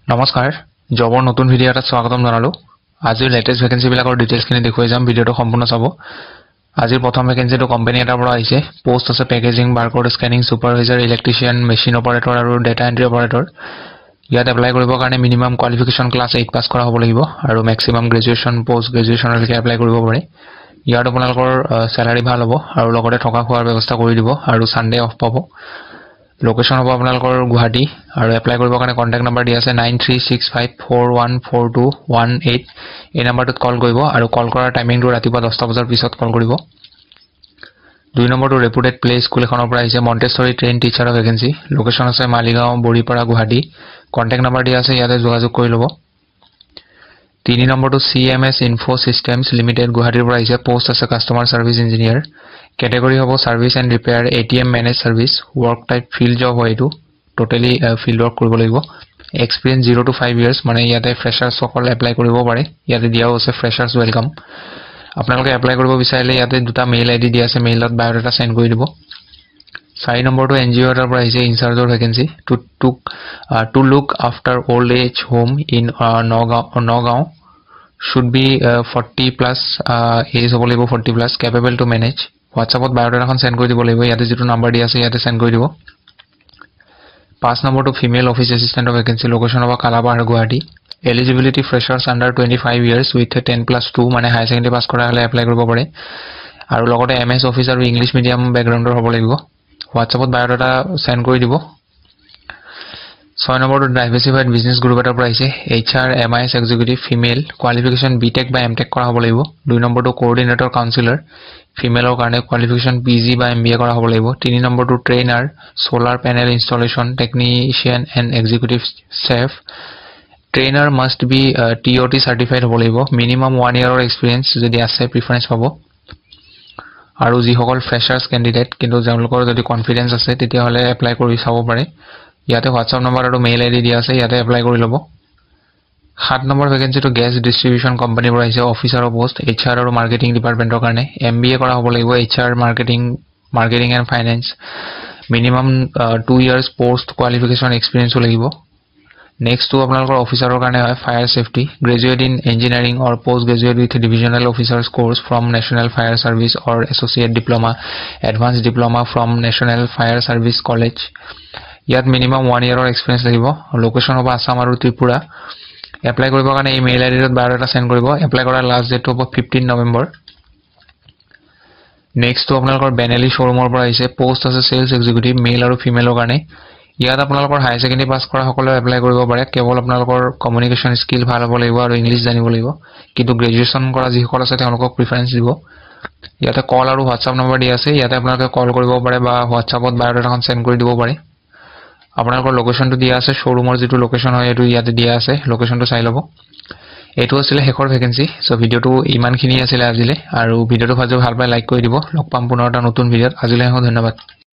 নমস্কাৰ জবৰ নতুন ভিডিও এটা স্বাগতম জনালো আজিৰ লেটেষ্ট ভ্যাকেন্সি বিলাকৰ ডিটেইলছ খিনি দেখুৱাই যাম ভিডিওটো সম্পূৰ্ণ চাব আজিৰ প্ৰথম ভ্যাকেন্সিটো কোম্পানী এটাৰ পৰা আহিছে পোষ্ট আছে packaging barcode scanning supervisor electrician machine operator আৰু ডেটা এন্ট্ৰি অপাৰেটৰ ইয়াত এপ্লাই কৰিবৰ কাৰণে মিনিমাম কোৱালিফিকেশন ক্লাছ 8 পাস কৰা হ'ব লাগিব আৰু ম্যাক্সিমাম গ্ৰেজুৱেচন পোষ্ট গ্ৰেজুৱেচনলৈকে এপ্লাই কৰিব পাৰে ইয়াত আপোনালোকৰ স্যালাৰি ভাল হ'ব আৰু লগতে থকা খোৱাৰ ব্যৱস্থা কৰি দিব আৰু সানডে অফ পাব লোকেশন হ'ব আপোনালোকৰ গুৱাহাটী আৰু এপ্লাই কৰিবৰ কাৰণে কন্টাক্ট নম্বৰ দিয়া আছে 9365414218 এই নম্বৰটোত কল কৰিব আৰু কল কৰাৰ টাইমিংটো ৰাতিপুৱা 10টা বজাৰ পিছত কল কৰিব দুই নম্বৰটো ৰেপুটেড প্লে স্কুল এখনৰ পৰা আহিছে মন্টেছৰী ট্ৰেইন টিচাৰৰ ভ্যাকেন্সি লোকেশন আছে মালিগাঁও বৰিপাৰা গুৱাহাটী কন্টাক্ট নম্বৰ দিয়া আছে ইয়াতে যোগাযোগ কৰি ল'ব তিনি নম্বৰটো CMS ইনফো সিস্টেমছ লিমিটেড গুৱাহাটীৰ পৰা আহিছে পোষ্ট আছে customer service engineer Category hobo service and repair ATM managed service work type field job hoy etu totally field work koribo lagibo experience 0 to 5 years mane yate freshers sokol apply koribo pare yate dia ase freshers welcome apnaloke apply koribo bisarile yate duta mail ID dia ase mail dot biodata send kori dibo 4 number to NGO er pora ise in charge of vacancy to look after old age home in Nagaon should be 40 plus age hobo lagibo 40 plus capable to manage WhatsApp biodata এখন send কৰি দিব লাগিব ইয়াতে যেটো number দি আছে ইয়াতে send কৰি দিব 5 number two female office assistant of vacancy location of কালাবাৰ Guwahati eligibility freshers under 25 years with 10+2 মানে হাই সেকেন্ডাৰী পাস কৰা হলে এপ্লাই কৰিব পাৰে আৰু লগতে MS অফিস আৰু ইংলিশ মিডিয়াম ব্যাকগ্ৰাউণ্ডৰ হ'ব লাগিব WhatsApp biodata সেন্ড কৰি দিব 6 number two diversified business group এটাৰ পৰা আহিছে HR MIS executive female qualification BTech বা MTech কৰা হ'ব লাগিব 2 নম্বৰ টু কোঅৰ্ডিনেটৰ কাউন্সিলৰ ফিমেলৰ কাৰণে কোৱালিফিকেশন PG বা MBA কৰা হ'ব লাগিব 3 number two trainer solar panel installation technician and executive chef trainer must be TOT certified হ'ব লাগিব মিনিমাম 1 ইয়াৰৰ এক্সপেৰিয়েন্স যদি আছে প্ৰিফাৰেন্স পাব আৰু যিসকল ফ্ৰেছাৰ্স ক্যান্ডিডেট কিন্তু তেওঁলোকৰ যদি কনফিডেন্স আছে তেতিয়া হলে এপ্লাই কৰি চাব পাৰে ইয়াতে WhatsApp নম্বৰ আৰু মেইল ID দিয়া আছে ইয়াতে এপ্লাই কৰি ল'ব 7 number vacancy two gas distribution company পৰা আহিছে অফিচাৰ পোষ্ট HR আৰু মাৰ্কেটিং ডিপাৰ্টমেন্টৰ কাৰণে MBA কৰা হ'ব লাগিব HR marketing and finance minimum 2 years post qualification experience লাগিব নেক্সট টু আপোনালোকৰ অফিচাৰৰ কাৰণে হয় fire safety graduate in engineering or post graduate with divisional officers course from national fire service or associate diploma advance diploma from national fire service college ইয়াত minimum 1 ইয়াৰৰ experience লাগিব location হ'ব আসাম আৰু Tripura apply কৰিবৰ কাৰণে ইমেইল ID ত biodata send কৰিব apply কৰাৰ last date হ'ব 15 November next two আপোনালোকৰ বেনেলি শ্বৰুমৰ পৰা আহিছে পোষ্ট আছে সেলছ এক্সিকিউটিভ মেল আৰু ফিমেলৰ কাৰণে ইয়াত আপোনালোকৰ হাই সেকেন্ডাৰী পাস কৰা সকলে এপ্লাই কৰিব পাৰে কেৱল আপোনালোকৰ কমিউনিকেশন স্কিল ভাল হ'ব লাগিব আৰু ইংলিশ জানিব লাগিব কিন্তু গ্ৰেজুৱেচন কৰা যিসকল আছে তেওঁলোকক প্ৰিফাৰেন্স দিব ইয়াতে কল আৰু WhatsApp নম্বৰ দিয়া আছে ইয়াতে আপোনালোকে কল কৰিব পাৰে বা WhatsApp ত বায়োডাটাখন সেন্ড কৰি দিব পাৰে আপোনালোকৰ লোকেশনটো দিয়া আছে শ্বৰুমৰ যেটো লোকেশন হয় এটো ইয়াতে দিয়া আছে লোকেশনটো চাই লব এটো আছিল হেকৰ ভ্যাকেন্সি সো ভিডিওটো ইমানখিনি আছিল আজিলে আৰু ভিডিওটো ভাল পাই লাইক কৰি দিব লগ পাম পুনৰ এটা নতুন ভিডিওত আজিলৈ ধন্যবাদ